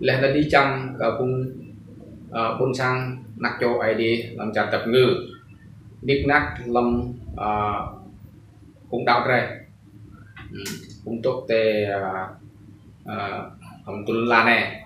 lên nó đi chăm bung sang nạc cho ai đi làm chặt tập ngư biết nát lâm cũng đau rồi cũng tốt tê không tuân la này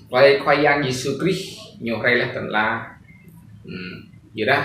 quay khoai yang Giêsu Christ nhiều hay là tận là gì đó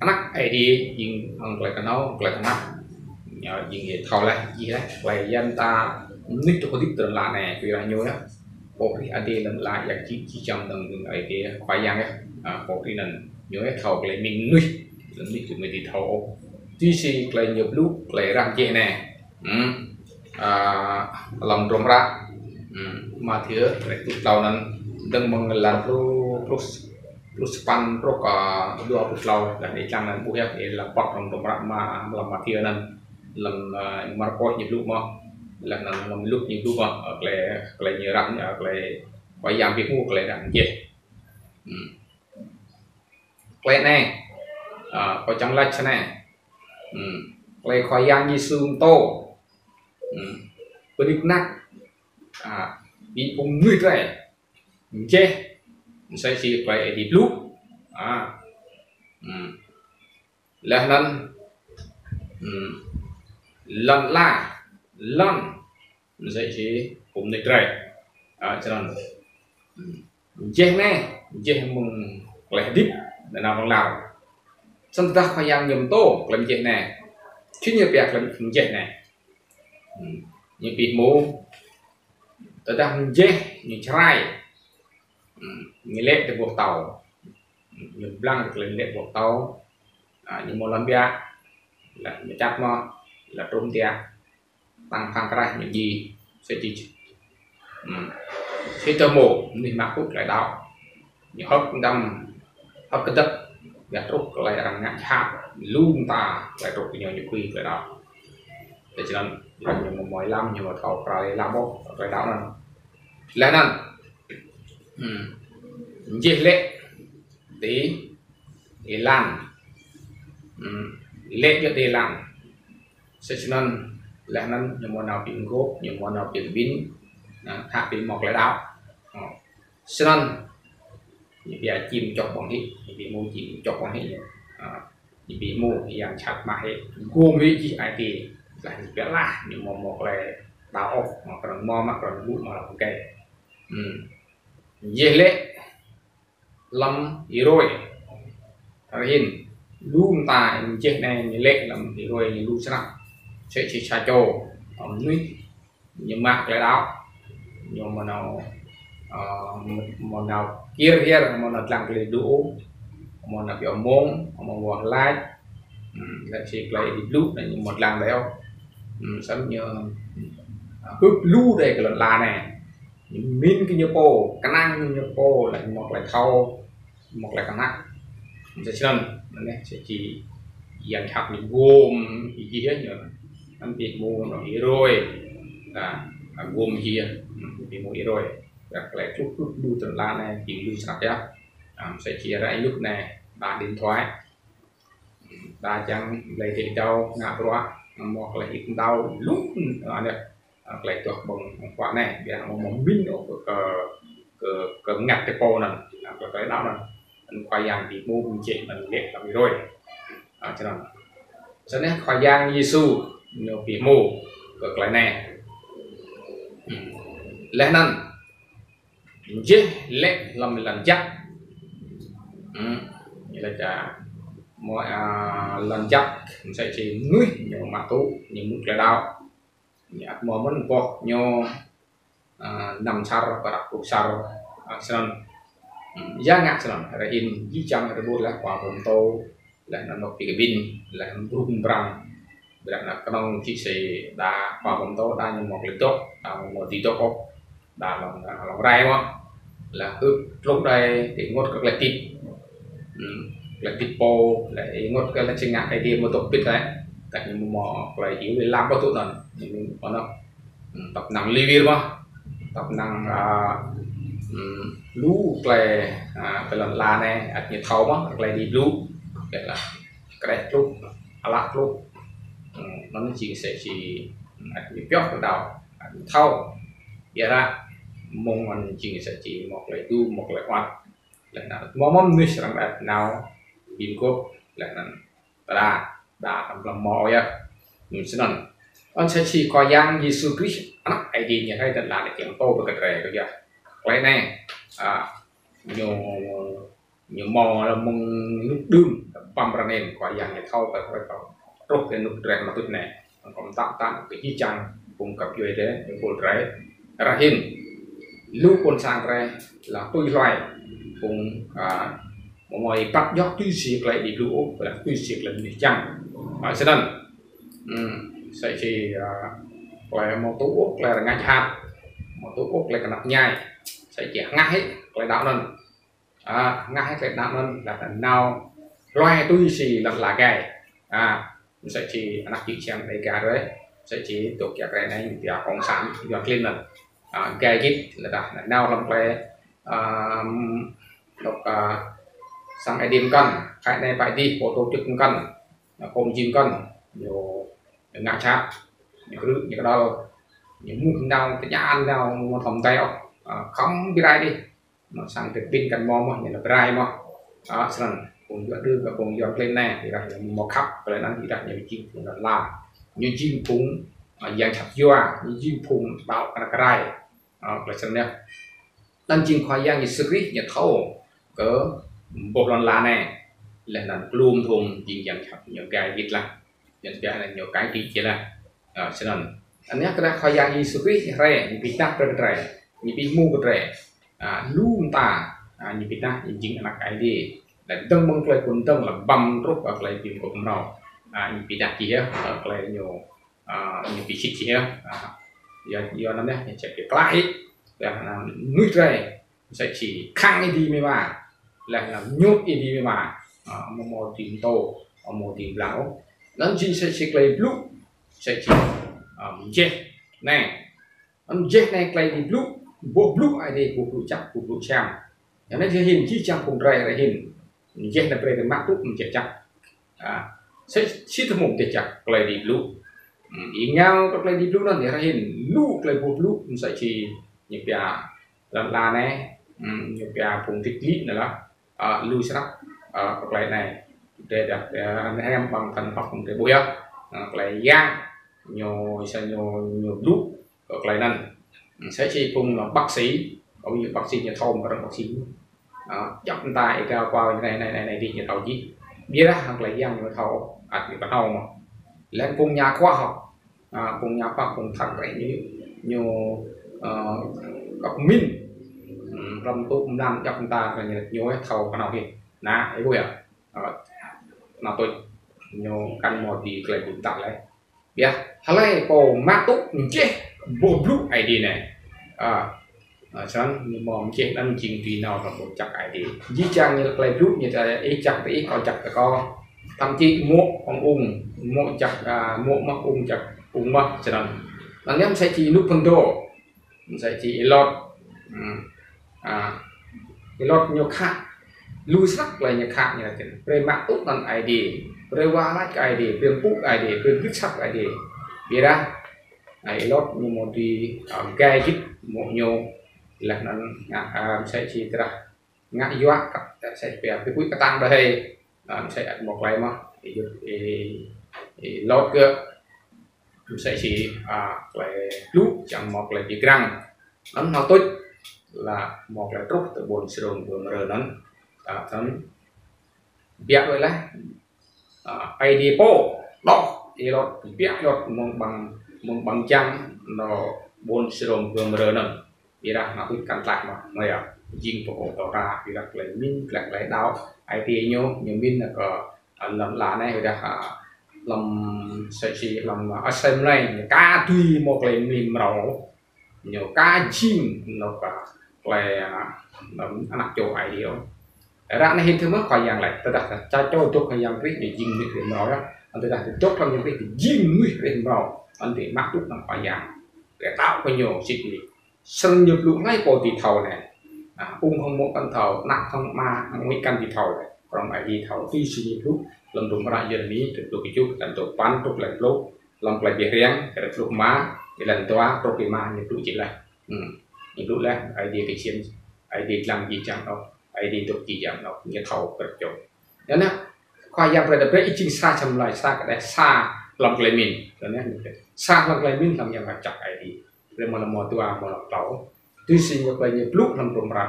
nát ai đi nhưng ông lại cái nó lại cái nát nhờ gì vậy thầu lại gì đấy quay dân ta nít cho có tiếp tận là này vì là nhiều đó bộ thì anh đi lần lại là chỉ trong từng ấy cái khoai yang ấy bộ thì lần nhiều cái thầu lại mình nuôi lần đi thì mình đi thầu tí xì lại nhiều lúc lại làm chuyện này lòng trộm ra mà thiếu lại tụt đầu nên đừng mong là plus span pro cả dua tụt đầu là để chăng là bùi để là bọt lòng trộm ra mà làm mà thiếu nên làm mà có nhiều lúc mà là làm lúc nhiều lúc mà lại nhiều rắn lại phải giảm việc mua lại làm gì quay này có trong lạch thế này lại khỏi yang như xương tô với đích nát bị ung người này chê sẽ chỉ phải đi lúc là lần là lần sẽ chỉ cũng được rồi cho nên chê này chê mừng lại đích để nào bằng nào xong ta phải yang nhầm tô làm chê này chứ như việc làm chê này như bị mù ta đang dê như trai như lệ từ buộc tàu như blanc được lên lệ buộc tàu như một lần bia là như chắc mà là trốn tia tăng phăng cái những gì sẽ chỉ khi tơ mổ thì mặc cút lại đau như hấp đâm hấp cái đất và trục lại rằng ngã chạm luôn ta lại trục nhiều những quy lại đau để cho nên là nhiều mọi lắm nhưng mà thầu phải làm bốc phải đau này là nè dễ lệ tí để làm lệ cho để làm sẽ cho nên là nên nhiều món nào biển gốc nhiều món nào biển vin hạ bị mọc lại đau cho nên những cái chim chọc bằng hết những cái mô chim chọc bằng hết những cái mô thì dạng chặt mà hết gồm với gì ai thì là những cái lá nhưng mà một là đào ốc mà còn mò mắt còn bút mà là ok dễ lệ lâm ý rồi hình luôn tại chết này lệ làm ý rồi luôn sao sẽ chỉ xa trồ núi nhưng mà lại đáo nhưng mà nào kia mà nó làm cái đủ mà nó biểu môn mà một like là chỉ lại đi lúc này một lần đấy không sẵn như hút lưu đây cái là này min cái như po cái năng như po lại một lại thâu một lại cái nặng sẽ chân này sẽ chỉ dàn chặt những gồm gì hết nhở anh bị mua nó ý rồi gồm kia bị mua ý rồi các lại chút lưu từ la này chỉ lưu sạch nhá sẽ chia ra lúc này đã điện thoại đã chẳng lấy thì đâu ngã qua một là ít đau lúc này lại thuộc bằng quả này để một món pin ở ngặt cái po này cái đó này khoai yang thì mua mình chỉ mình để làm rồi cho nên khoai yang Giêsu nhiều bị mù cực lại này lẽ năng dễ lệ làm lần chắc như là chả mọi lần chắc sẽ chỉ nuôi nhiều mà tú những mức là đau nhà mò muốn vọt nho nằm sau và đặt cục sau xong giá ngã xong là in dưới trong là bút là quả bồn tô là nó một cái pin là rung răng là nó con chỉ sẽ đã quả bồn tô đã như một lịch tốt một tí tốt không đã lòng rai quá là cứ lúc đây thì ngốt các lại tip po lại ngốt cái là chừng ngã cái đi một tổ biết đấy tại vì mò lại yếu để làm có tốt rồi nhưng mà nó tập nặng review mà tập nặng lú về cái lần là này như thấu mà lại đi lú cái là cái này lúc lát lúc nó chỉ sẽ chỉ như béo từ đầu thâu vậy ra mong anh chỉ sẽ chỉ một lại tu một lại hoạt là nào mong nuôi sang đặt nào biến cố là đã làm mò ya mình sẽ nói anh sẽ chỉ có yang Giêsu Christ anak ID nya hay là để kiểm tô được cái rồi kìa cái này nhiều nhiều mò là mong nước đương băm ra nên có yang để thâu phải có rốt cái nước rèn mà tụt này còn tạm cái chi chăng cùng cặp dưới thế những con rễ ra hình lưu con sang ra là tôi loài cùng mọi bắt gió tuy siết lại đi lũ là tuy siết là đi chăng ở sẽ đần sẽ chỉ là một tố ốc là ngay hạt một tố ốc là cái nắp nhai sẽ chỉ ngay lại đạo nên ngay lại đạo nên là nào loài tuy xì là gầy sẽ chỉ nắp chỉ xem đây cả đấy sẽ chỉ tổ chức cái này thì còn sẵn giọt lên lần gầy ít là nào làm cái đọc sang cái điểm cân cái này phải đi của tổ chức cân cùng chim cân nhiều ngã chạm những cái đó những mục nào cái nhà ăn nào mà thòng tay không biết ai đi nó sang thực tin cần mò mà như là rai mà xong cùng đưa cả cùng giọt lên này thì là một khắp rồi nó thì đặt những chim cũng là làm như chim cũng dạng chặt doa như chim phùng bảo cái rai là xong nha dan chim khoai yang như script như thâu cỡ bộ lần lá này là luôn thùng chim dạng chặt nhiều cái dịch là những cái là nhiều cái gì chứ là cho nên anh nhắc ra khoai yang như script rẻ như bị tắc rẻ như bị mua rẻ luôn ta như bị tắc như chính là cái gì để tăng mong lại cuốn tăng là băm rút hoặc là tìm của nó như bị đặt gì hết hoặc là nhiều như bị xịt gì hết do nó đấy sẽ bị lại là nuôi rẻ sẽ chỉ khăng đi mới mà là nhốt đi mới mà một tìm tô một tìm lão nó chỉ sẽ lấy lúc sẽ chỉ chết này anh chết này lấy đi lúc bộ lúc ai đi bộ lúc chắc bộ lúc chạm cho nên hình chỉ chẳng cùng rẻ là hình chết là về mắt lúc mình chết chắc sẽ chỉ thêm một cái chắc lấy đi lúc ý nhau các lấy đi lúc đó thì ra hình lúc lấy bộ lúc sẽ chỉ những cái là này những cái phùng thịt lít nữa đó lưu sắc các lấy này để đặt anh em bằng thần học để bôi lấy giang nhiều sẽ nhiều lúc các lấy này sẽ chỉ cùng là bác sĩ cũng như bác sĩ nhà thầu mà bác sĩ chấp tay cao qua này đi nhà thầu gì biết đó hoặc là giang nhà thầu nhà thầu mà lên cùng nhà khoa học cùng thật vậy như nhiều các minh làm tốt làm chấp ta là nhiều thầu cái nào thì ná ấy bây giờ nào tôi nhiều căn một thì lại cũng tặng lấy biết hay là cổ mát tốt mình chết bộ lúc ID này sáng mồm chết ăn chìm tùy nào là một chặt ID dĩ chăng như là lúc như là ý chặt thì có chặt có thậm chí mộ con mộ chặt mộ mắc chặt mất cho nên là nhóm sẽ chỉ nút phân đồ sẽ chỉ lọt cái lọt nhiều khác lưu sắc là nhiều khác như là về mạng tốt bằng ID về qua lách ID về bút ID về viết sắc ID biết ra này lọt như một đi gai chít một nhiều là nó sẽ chỉ ra ngã doa sẽ về cái cuối cái tăng đây sẽ một vài mà thì lót cơ sẽ chỉ lại lúc chẳng một là chỉ răng nó tốt là một là rút từ buồn sườn vừa mở nó thấm biết rồi đấy ID po đó thì nó biết được một bằng trăng nó buồn sườn vừa mở nó vì ra nó cứ cắn lại mà này riêng của tỏ ra thì là lấy min lấy đau IT nhiều min là có làm lá này rồi làm sẽ chỉ làm assembly này cá tùy một lấy mềm màu nhiều cá chim nó cả là ăn chỗ ai điều ra này hình thức mới khỏi dạng lại tôi đặt cho chốt khỏi dạng cái để dinh mềm màu đó tôi đặt chốt trong những cái dinh mềm màu anh để mắc lúc nó khỏi dạng để tạo cái nhiều dịch sân nhập lũ ngay của tỷ thầu này không một căn thầu nặng không mà mấy căn tỷ thầu này còn phải đi thầu phi suy nhập lũ lần đầu ra giờนี้được cái chút lần đầu bán tục lần lũ lần lại việc riêng cái lúc má cái lần toa tục cái mà nhập lũ chỉ là những lúc là ID cái chuyện ID làm gì chẳng đâu ID tục gì chẳng đâu như thầu cực chỗ đó nè khoa giang phải được chính xa chầm lại xa cái đấy xa lòng lấy mình đó nè xa lòng lấy mình làmយ៉ាងchặt ID rồi mà là một tua một lọc tàu tuy sinh được bao nhiêu lúc làm rộng rãi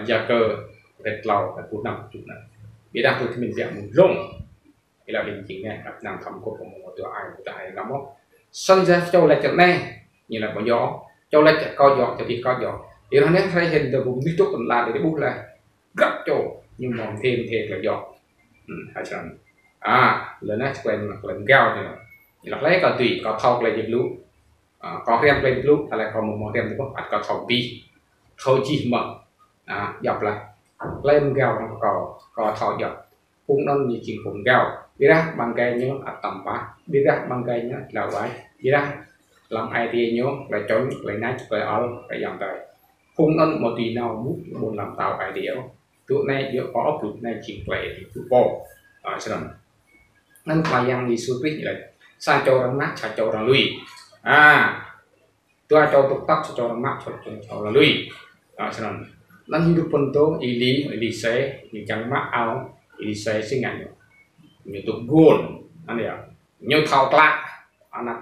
gia cơ vẹt lầu và cú nằm chút này bây giờ tôi thì mình dạng một rộng thì là hình chính này các nàng thầm của một tua ai của tại lắm không sân ra châu lại trận này như là có gió châu lại co gió thì co gió thì nó nét thấy hình từ vùng biết tốt còn là để bút là gấp chỗ nhưng mà thêm là gió hay sao lớn nét quen là lần cao thì là lấy có tùy có thọc lại dịp lũ có rem lên lúc là còn một rem thì có thọc bi thôi chỉ mở dọc lại lên gạo có thọ dọc cũng nó như chuyện cũng gạo đi ra bằng cây nhớ tầm bát đi ra bằng cây nhớ là vậy đi ra làm IT nhớ lại trốn lại nát lại ở lại dòng tới cũng nó một tí nào muốn làm tạo idea tụi này giữa có tụi này chỉ về thì tụi bộ cho nên bài giang đi suốt biết là sa cho răng mắt sa cho răng lùi tôi cho tục tóc cho răng mắt cho là lùi cho nên nan hidupan to ili saya ni chẳng mắt áo ili saya sinh ảnh như tụi gold anh hiểu như thao tác anak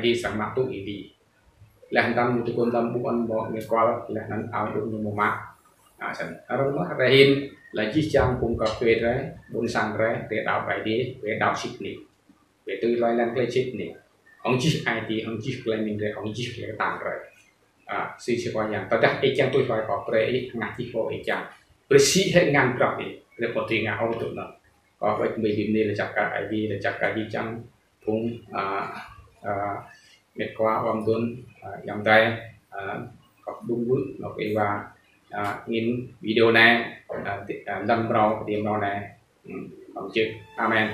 ID sang mắt tụi ili là hàng năm tụi con tâm bukan bỏ người qua là nan áo được như một mắt cho nên nó ra hin là chỉ trang cùng cà phê đấy buôn sang đấy để đào ID để đào ship này để từ loài lan play ship này ông chỉ ID ông chỉ play mình đấy ông chỉ cái tàng rồi suy sẽ qua nhà tao đặt trang tôi phải có cái ngắt chỉ có trang presi hết ngàn cặp đi để có tiền ngào tụi nó có vậy mình điểm này là chắc cả ID là chắc cả đi trang cũng mệt quá ông tuấn dòng tay có đúng bước nó cái và nhìn video này đâm rau điểm rau này không chứ amen